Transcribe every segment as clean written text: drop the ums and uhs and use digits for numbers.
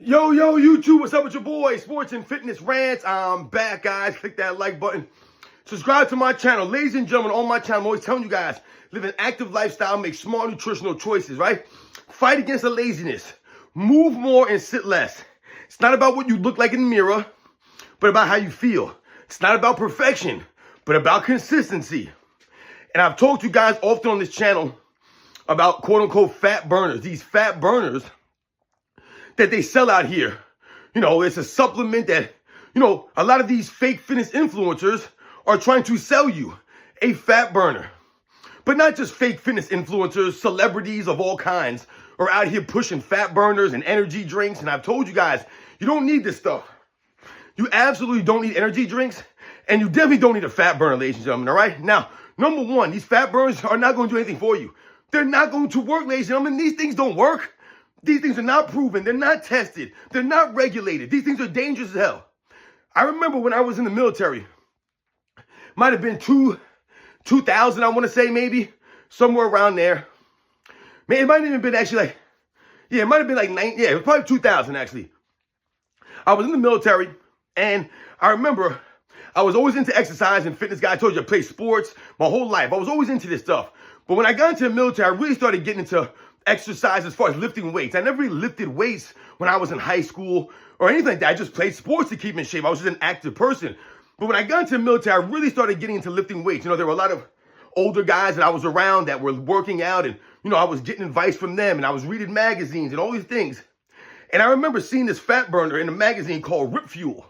Yo, YouTube, what's up with your boy? Sports and Fitness Rants. I'm back, guys. Click that like button. Subscribe to my channel. Ladies and gentlemen, on my channel, I'm always telling you guys, live an active lifestyle, make smart nutritional choices, right? Fight against the laziness. Move more and sit less. It's not about what you look like in the mirror, but about how you feel. It's not about perfection, but about consistency. And I've talked to you guys often on this channel about quote-unquote fat burners. These fat burners that they sell out here. You know, it's a supplement that, a lot of these fake fitness influencers are trying to sell you a fat burner. But not just fake fitness influencers, celebrities of all kinds are out here pushing fat burners and energy drinks. And I've told you guys, you don't need this stuff. You absolutely don't need energy drinks. And you definitely don't need a fat burner, ladies and gentlemen, all right? Now, number one, these fat burners are not going to do anything for you. They're not going to work, ladies and gentlemen. These things don't work. These things are not proven. They're not tested. They're not regulated. These things are dangerous as hell. I remember when I was in the military, might have been 2000, I want to say, maybe, somewhere around there. Man, it might have even been actually it might have been it was probably 2000 actually. I was in the military, and I remember I was always into exercise and fitness. Guy, I told you I played sports my whole life. I was always into this stuff. But when I got into the military, I really started getting into exercise as far as lifting weights. I never really lifted weights when I was in high school or anything like that. I just played sports to keep in shape. I was just an active person. But when I got into the military, I really started getting into lifting weights. There were a lot of older guys that I was around that were working out, and, I was getting advice from them, and I was reading magazines and all these things. And I remember seeing this fat burner in a magazine called Rip Fuel.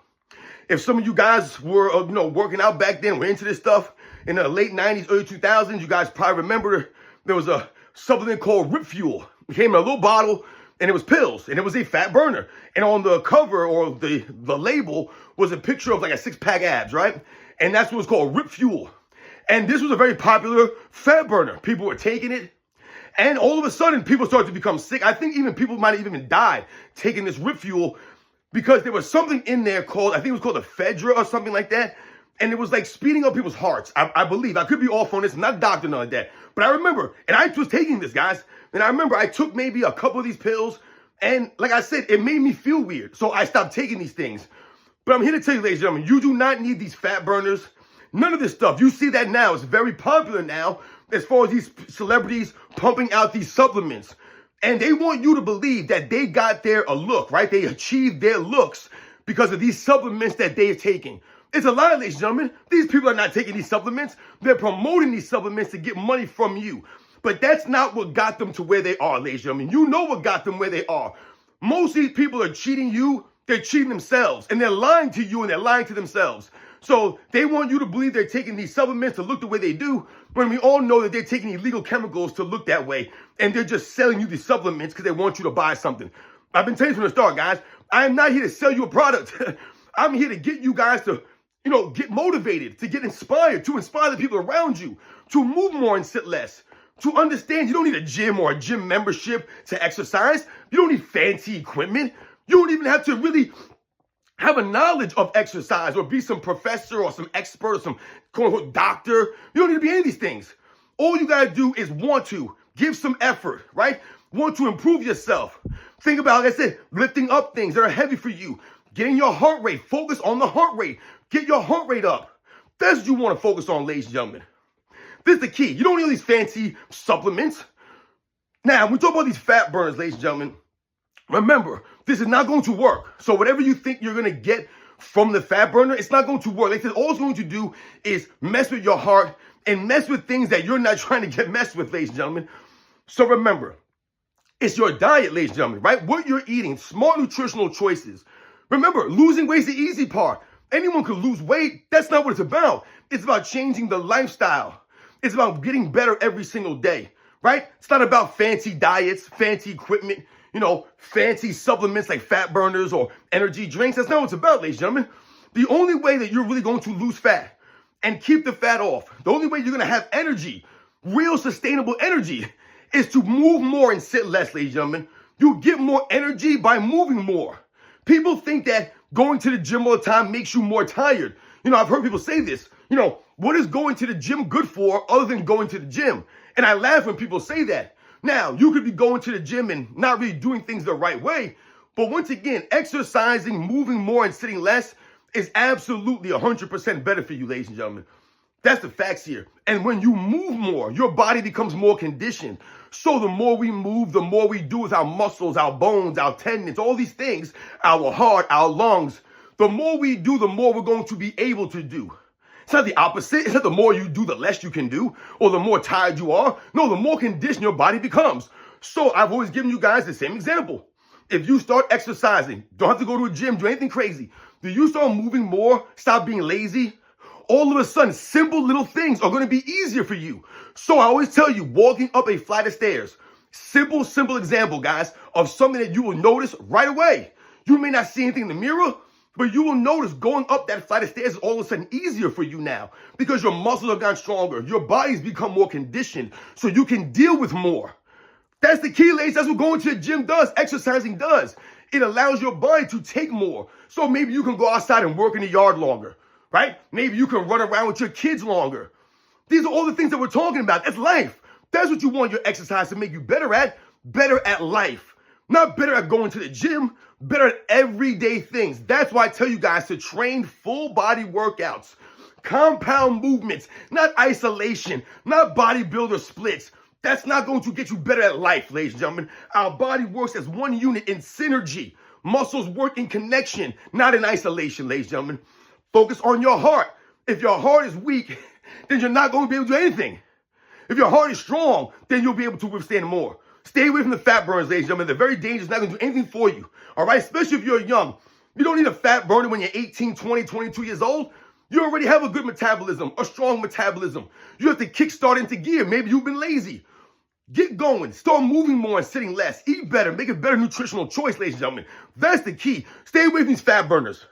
If some of you guys were, working out back then, were into this stuff in the late 90s, early 2000s, you guys probably remember there was a supplement called Rip Fuel. It came in a little bottle, and it was pills, and it was a fat burner. And on the cover or the label was a picture of like a six-pack abs, right? And that's what was called Rip Fuel. And this was a very popular fat burner. People were taking it, and all of a sudden, people started to become sick. I think even people might have even died taking this Rip Fuel because there was something in there called, I think it was called ephedra or something like that. And it was like speeding up people's hearts. I believe. I could be off on this. I'm not a doctor, none of that. But I remember, and I was taking this, guys. And I remember I took maybe a couple of these pills. And like I said, it made me feel weird. So I stopped taking these things. But I'm here to tell you, ladies and gentlemen, you do not need these fat burners. None of this stuff. You see that now. It's very popular now as far as these celebrities pumping out these supplements. And they want you to believe that they got their look, right? They achieved their looks because of these supplements that they've taken. It's a lie, ladies and gentlemen. These people are not taking these supplements. They're promoting these supplements to get money from you. But that's not what got them to where they are, ladies and gentlemen. You know what got them where they are. Most of these people are cheating you. They're cheating themselves. And they're lying to you, and they're lying to themselves. So they want you to believe they're taking these supplements to look the way they do, when we all know that they're taking illegal chemicals to look that way. And they're just selling you these supplements because they want you to buy something. I've been telling you from the start, guys. I am not here to sell you a product. I'm here to get you guys to get motivated, to get inspired, to inspire the people around you, to move more and sit less, to understand you don't need a gym or a gym membership to exercise. You don't need fancy equipment. You don't even have to really have a knowledge of exercise or be some professor or some expert or some quote-unquote doctor. You don't need to be any of these things. All you got to do is want to give some effort, right? Want to improve yourself. Think about, like I said, lifting up things that are heavy for you, getting your heart rate. Focus on the heart rate. Get your heart rate up. That's what you want to focus on, ladies and gentlemen. This is the key. You don't need all these fancy supplements. Now, when we talk about these fat burners, ladies and gentlemen, remember, this is not going to work. So whatever you think you're going to get from the fat burner, it's not going to work. Like I said, all it's going to do is mess with your heart and mess with things that you're not trying to get messed with, ladies and gentlemen. So remember, it's your diet, ladies and gentlemen, right? What you're eating, smart nutritional choices. Remember, losing weight is the easy part. Anyone can lose weight. That's not what it's about. It's about changing the lifestyle. It's about getting better every single day, right? It's not about fancy diets, fancy equipment, fancy supplements like fat burners or energy drinks. That's not what it's about, ladies and gentlemen. The only way that you're really going to lose fat and keep the fat off, the only way you're going to have energy, real sustainable energy, is to move more and sit less, ladies and gentlemen. You get more energy by moving more. People think that going to the gym all the time makes you more tired. I've heard people say this. What is going to the gym good for other than going to the gym? And I laugh when people say that. Now, you could be going to the gym and not really doing things the right way, But once again, exercising, moving more, and sitting less is absolutely 100% better for you, ladies and gentlemen. That's the facts here. And when you move more, your body becomes more conditioned. So the more we move, the more we do with our muscles, our bones, our tendons, all these things, our heart, our lungs, the more we do, the more we're going to be able to do. It's not the opposite. It's not the more you do, the less you can do, or the more tired you are. No, the more conditioned your body becomes. So I've always given you guys the same example. If you start exercising, don't have to go to a gym, do anything crazy. Do you start moving more, stop being lazy? All of a sudden, simple little things are going to be easier for you. So I always tell you, walking up a flight of stairs, simple example, guys, of something that you will notice right away. You may not see anything in the mirror, but you will notice going up that flight of stairs is all of a sudden easier for you now because your muscles have gotten stronger. Your body's become more conditioned so you can deal with more. That's the key, ladies. That's what going to the gym does. Exercising does. It allows your body to take more. So maybe you can go outside and work in the yard longer, right? Maybe you can run around with your kids longer. These are all the things that we're talking about. That's life. That's what you want your exercise to make you better at life. Not better at going to the gym, better at everyday things. That's why I tell you guys to train full body workouts, compound movements, not isolation, not bodybuilder splits. That's not going to get you better at life, ladies and gentlemen. Our body works as one unit in synergy. Muscles work in connection, not in isolation, ladies and gentlemen. Focus on your heart. If your heart is weak, then you're not going to be able to do anything. If your heart is strong, then you'll be able to withstand more. Stay away from the fat burners, ladies and gentlemen. They're very dangerous, not going to do anything for you. All right? Especially if you're young. You don't need a fat burner when you're 18, 20, 22 years old. You already have a good metabolism, a strong metabolism. You have to kickstart into gear. Maybe you've been lazy. Get going. Start moving more and sitting less. Eat better. Make a better nutritional choice, ladies and gentlemen. That's the key. Stay away from these fat burners.